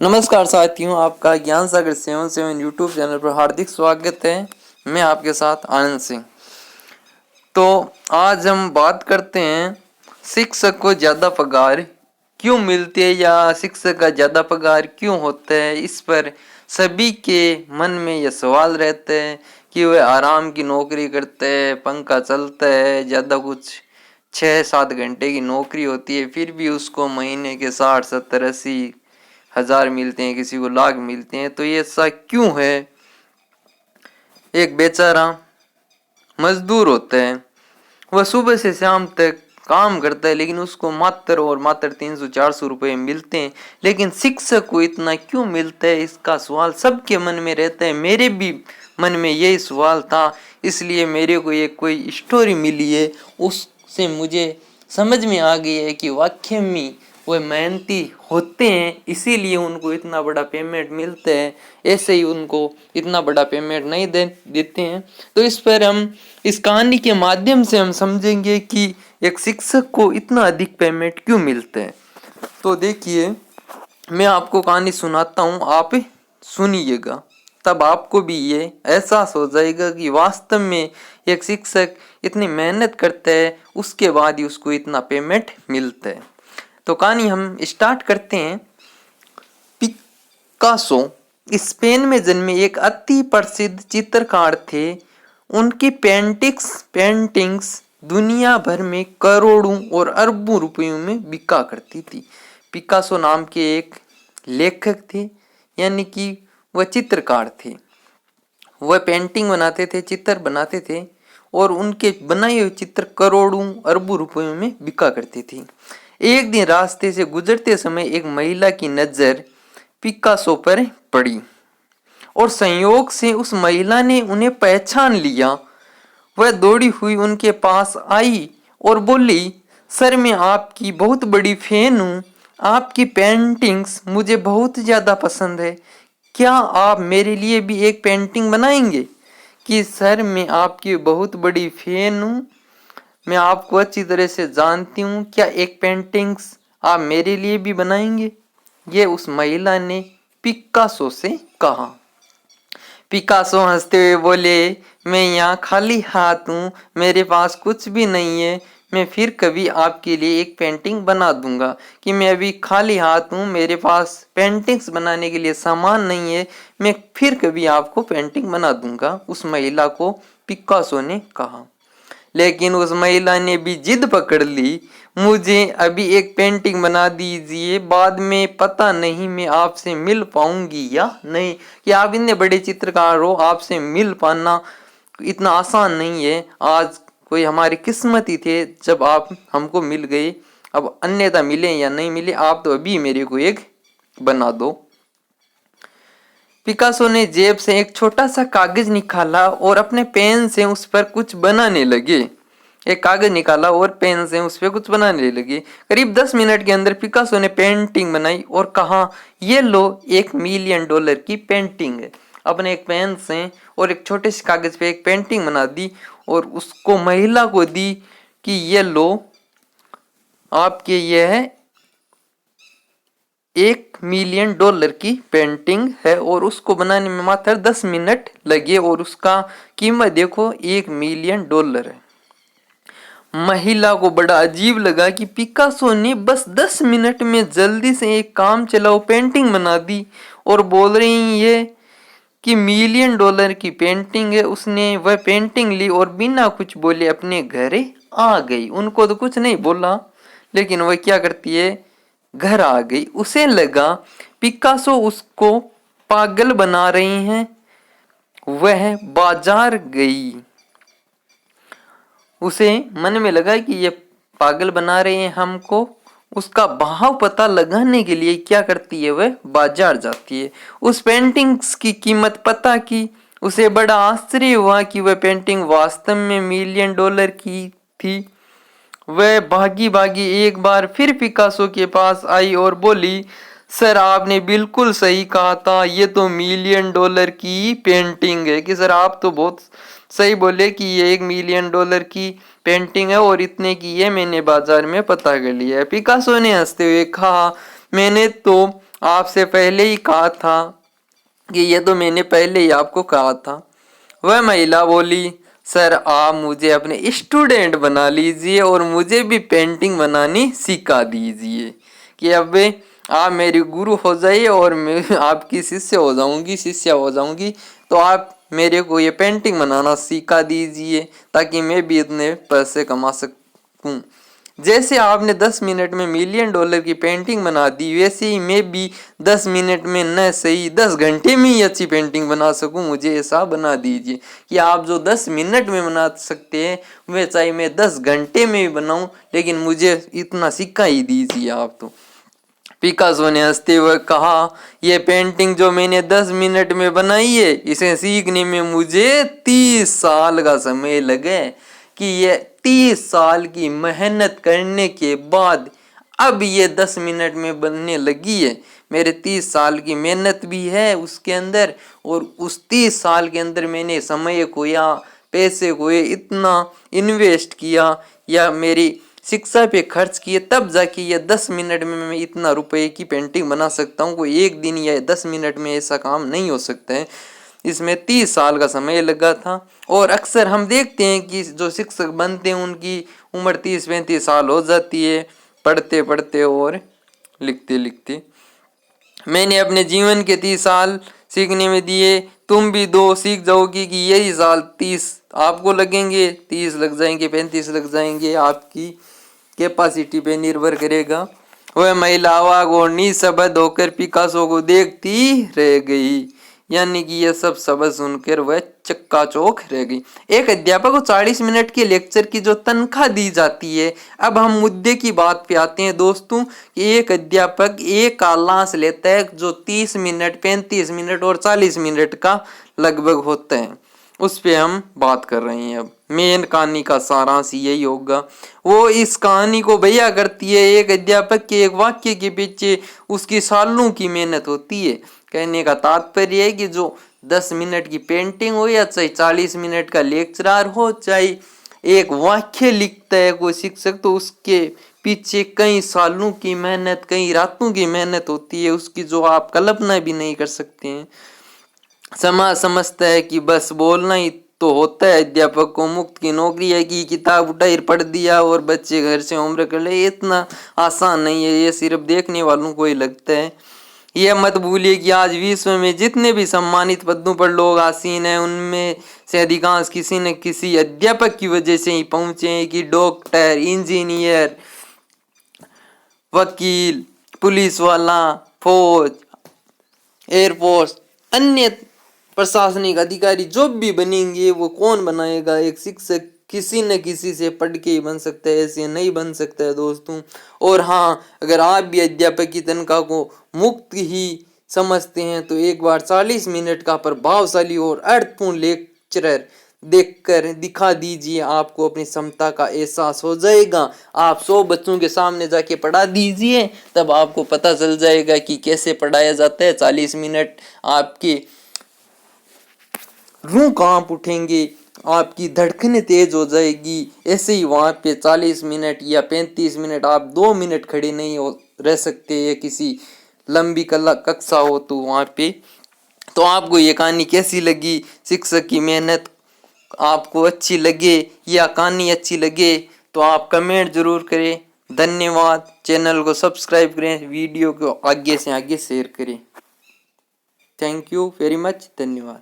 नमस्कार साथियों, आपका ज्ञान सागर 77 यूट्यूब चैनल पर हार्दिक स्वागत है। मैं आपके साथ आनंद सिंह। तो आज हम बात करते हैं शिक्षक को ज़्यादा पगार क्यों मिलती है या शिक्षक का ज़्यादा पगार क्यों होता है। इस पर सभी के मन में यह सवाल रहता है कि वह आराम की नौकरी करते हैं, पंखा चलता है, ज़्यादा कुछ 6-7 घंटे की नौकरी होती है, फिर भी उसको महीने के 60-70-80 हज़ार मिलते हैं, किसी को लाख मिलते हैं। तो ये ऐसा क्यों है? एक बेचारा मजदूर होता है, वह सुबह से शाम तक काम करता है, लेकिन उसको मात्र 300-400 रुपये मिलते हैं। लेकिन शिक्षक को इतना क्यों मिलता है, इसका सवाल सबके मन में रहता है। मेरे भी मन में यही सवाल था, इसलिए मेरे को ये कोई स्टोरी मिली है, उससे मुझे समझ में आ गई है कि वाकई में वह मेहनती होते हैं, इसीलिए उनको इतना बड़ा पेमेंट मिलता है। ऐसे ही उनको इतना बड़ा पेमेंट नहीं देते हैं। तो इस पर हम इस कहानी के माध्यम से हम समझेंगे कि एक शिक्षक को इतना अधिक पेमेंट क्यों मिलता है। तो देखिए, मैं आपको कहानी सुनाता हूँ, आप सुनिएगा, तब आपको भी ये एहसास हो जाएगा कि वास्तव में एक शिक्षक इतनी मेहनत करता है, उसके बाद ही उसको इतना पेमेंट मिलता है। तो कहानी हम स्टार्ट करते हैं। पिकासो स्पेन में जन्मे एक अति प्रसिद्ध चित्रकार थे। उनकी पेंटिंग्स दुनिया भर में करोड़ों और अरबों रुपयों में बिका करती थी। पिकासो नाम के एक लेखक थे, यानी कि वह चित्रकार थे। वह पेंटिंग बनाते थे, चित्र बनाते थे, और उनके बनाए हुए चित्र करोड़ों अरबों रुपयों में बिका करती थी। एक दिन रास्ते से गुजरते समय एक महिला की नजर पिकासो पर पड़ी और संयोग से उस महिला ने उन्हें पहचान लिया। वह दौड़ी हुई उनके पास आई और बोली, सर, मैं आपकी बहुत बड़ी फैन हूँ। आपकी पेंटिंग्स मुझे बहुत ज़्यादा पसंद है। क्या आप मेरे लिए भी एक पेंटिंग बनाएंगे? कि सर, मैं आपकी बहुत बड़ी फैन हूँ, मैं आपको अच्छी तरह से जानती हूँ, क्या एक पेंटिंग्स आप मेरे लिए भी बनाएंगे? ये उस महिला ने पिकासो से कहा। पिकासो हंसते हुए बोले, मैं यहाँ खाली हाथ हूँ, मेरे पास कुछ भी नहीं है। मैं फिर कभी आपके लिए एक पेंटिंग बना दूंगा। कि मैं अभी खाली हाथ हूँ, मेरे पास पेंटिंग्स बनाने के लिए सामान नहीं है, मैं फिर कभी आपको पेंटिंग बना दूंगा, उस महिला को पिकासो ने कहा। लेकिन उस महिला ने भी जिद पकड़ ली, मुझे अभी एक पेंटिंग बना दीजिए, बाद में पता नहीं मैं आपसे मिल पाऊंगी या नहीं। कि आप इतने बड़े चित्रकार हो, आपसे मिल पाना इतना आसान नहीं है। आज कोई हमारी किस्मत ही थे जब आप हमको मिल गए, अब अन्यथा मिले या नहीं मिले, आप तो अभी मेरे को एक बना दो। पिकासो ने जेब से एक छोटा सा कागज निकाला और अपने पेन से उस पर कुछ बनाने लगे। एक कागज निकाला और पेन से उस पर कुछ बनाने लगे। करीब 10 मिनट के अंदर पिकासो ने पेंटिंग बनाई और कहा, ये लो, $1 मिलियन की पेंटिंग है। अपने एक पेन से और एक छोटे से कागज पे एक पेंटिंग बना दी और उसको महिला को दी कि ये लो, आपके ये है $1 मिलियन की पेंटिंग है। और उसको बनाने में मात्र 10 मिनट लगे और उसका कीमत देखो $1 मिलियन है। महिला को बड़ा अजीब लगा कि पिकासो ने बस 10 मिनट में जल्दी से एक काम चलाओ पेंटिंग बना दी और बोल रही है कि $1 मिलियन की पेंटिंग है। उसने वह पेंटिंग ली और बिना कुछ बोले अपने घर आ गई। उनको तो कुछ नहीं बोला, लेकिन वह क्या करती है, घर आ गई। उसे लगा पिकासो उसको पागल बना रही हैं। वह बाजार गई। उसे मन में लगा कि ये पागल बना रहे हैं हमको। उसका भाव पता लगाने के लिए क्या करती है, वह बाजार जाती है। उस पेंटिंग्स की कीमत पता की। उसे बड़ा आश्चर्य हुआ कि वह पेंटिंग वास्तव में $1 मिलियन की थी। वह भागी भागी एक बार फिर पिकासो के पास आई और बोली, सर, आपने बिल्कुल सही कहा था, ये तो $1 मिलियन की पेंटिंग है। कि सर, आप तो बहुत सही बोले कि ये $1 मिलियन की पेंटिंग है और इतने की है, मैंने बाजार में पता कर लिया है। पिकासो ने हंसते हुए कहा, मैंने तो आपसे पहले ही कहा था कि ये तो मैंने पहले ही आपको कहा था। वह महिला बोली, सर आप मुझे अपने स्टूडेंट बना लीजिए और मुझे भी पेंटिंग बनानी सिखा दीजिए कि अब आप मेरी गुरु हो जाइए और मैं आपकी शिष्य हो जाऊंगी। तो आप मेरे को ये पेंटिंग बनाना सिखा दीजिए ताकि मैं भी इतने पैसे कमा सकूं। जैसे आपने 10 मिनट में $1,000,000 की पेंटिंग बना दी, वैसे ही मैं भी 10 मिनट में न सही 10 घंटे में ही अच्छी पेंटिंग बना सकूं। मुझे ऐसा बना दीजिए कि आप जो 10 मिनट में बना सकते हैं वह चाहे मैं 10 घंटे में भी बनाऊं, लेकिन मुझे इतना सिखा ही दीजिए आप। तो पिकासो ने हंसते हुए कहा, यह पेंटिंग जो मैंने 10 मिनट में बनाई है, इसे सीखने में मुझे 30 साल का समय लगे। कि ये 30 साल की मेहनत करने के बाद अब ये 10 मिनट में बनने लगी है। मेरे 30 साल की मेहनत भी है उसके अंदर, और उस 30 साल के अंदर मैंने समय को या पैसे को इतना इन्वेस्ट किया या मेरी शिक्षा पे खर्च किए, तब जाके ये 10 मिनट में मैं इतना रुपए की पेंटिंग बना सकता हूँ। कोई एक दिन या 10 मिनट में ऐसा काम नहीं हो सकता है। इसमें 30 साल का समय लगा था। और अक्सर हम देखते हैं कि जो शिक्षक बनते हैं उनकी उम्र 30-35 साल हो जाती है, पढ़ते पढ़ते और लिखते लिखते। मैंने अपने जीवन के 30 साल सीखने में दिए, तुम भी 2 सीख जाओगी कि यही साल 30 आपको लगेंगे, 30 लग जाएंगे, 35 लग जाएंगे, आपकी कैपेसिटी पे निर्भर करेगा। वह महिला अवाक और निशब्द होकर पिकासो को देखती रह गई। यानी कि यह सब शब्द सुनकर वह चक्काचौंध रह गई। एक अध्यापक को 40 मिनट के लेक्चर की जो तनख्वाह दी जाती है, अब हम मुद्दे की बात पे आते हैं दोस्तों कि एक अध्यापक एक क्लास लेता है जो 30 मिनट, 35 मिनट और 40 मिनट का लगभग होता है। उस पे हम बात कर रहे हैं। अब मेन कहानी का सारांश यही होगा। वो इस कहानी को बयां करती है एक अध्यापक के एक वाक्य के पीछे उसकी सालों की मेहनत होती है। कहने का तात्पर्य है कि जो 10 मिनट की पेंटिंग हो या चाहे 40 मिनट का लेक्चरार हो, चाहे एक वाक्य लिखता है कोई शिक्षक, तो उसके पीछे कई सालों की मेहनत, कई रातों की मेहनत होती है, उसकी जो आप कल्पना भी नहीं कर सकते हैं। समाज समझता है कि बस बोलना ही तो होता है, अध्यापक को मुफ्त की नौकरी है कि किताब उठाई पढ़ दिया और बच्चे घर से होमवर्क कर ले। इतना आसान नहीं है, ये सिर्फ देखने वालों को ही लगता है। यह मत भूलिए कि आज विश्व में जितने भी सम्मानित पदों पर लोग आसीन हैं, उनमें से अधिकांश किसी न किसी अध्यापक की वजह से ही पहुंचे हैं। कि डॉक्टर, इंजीनियर, वकील, पुलिस वाला, फौज, एयरफोर्स, अन्य प्रशासनिक अधिकारी जो भी बनेंगे वो कौन बनाएगा? एक शिक्षक किसी न किसी से पढ़ के ही बन सकता है, ऐसे नहीं बन सकता है दोस्तों। और हाँ, अगर आप भी अध्यापक की तनख्वाह को मुफ्त ही समझते हैं तो एक बार 40 मिनट का प्रभावशाली और अर्थपूर्ण लेक्चरर देखकर दिखा दीजिए, आपको अपनी क्षमता का एहसास हो जाएगा। आप 100 बच्चों के सामने जाके पढ़ा दीजिए, तब आपको पता चल जाएगा कि कैसे पढ़ाया जाता है। 40 मिनट आपके रूह कांप उठेंगे, आपकी धड़कनें तेज हो जाएगी। ऐसे ही वहाँ पे 40 मिनट या 35 मिनट आप 2 मिनट खड़े नहीं हो रह सकते, या किसी लंबी कला कक्षा हो तो वहाँ पे। तो आपको ये कहानी कैसी लगी? शिक्षक की मेहनत आपको अच्छी लगे या कहानी अच्छी लगे तो आप कमेंट जरूर करें। धन्यवाद। चैनल को सब्सक्राइब करें, वीडियो को आगे से आगे शेयर करें। Thank you very much. धन्यवाद।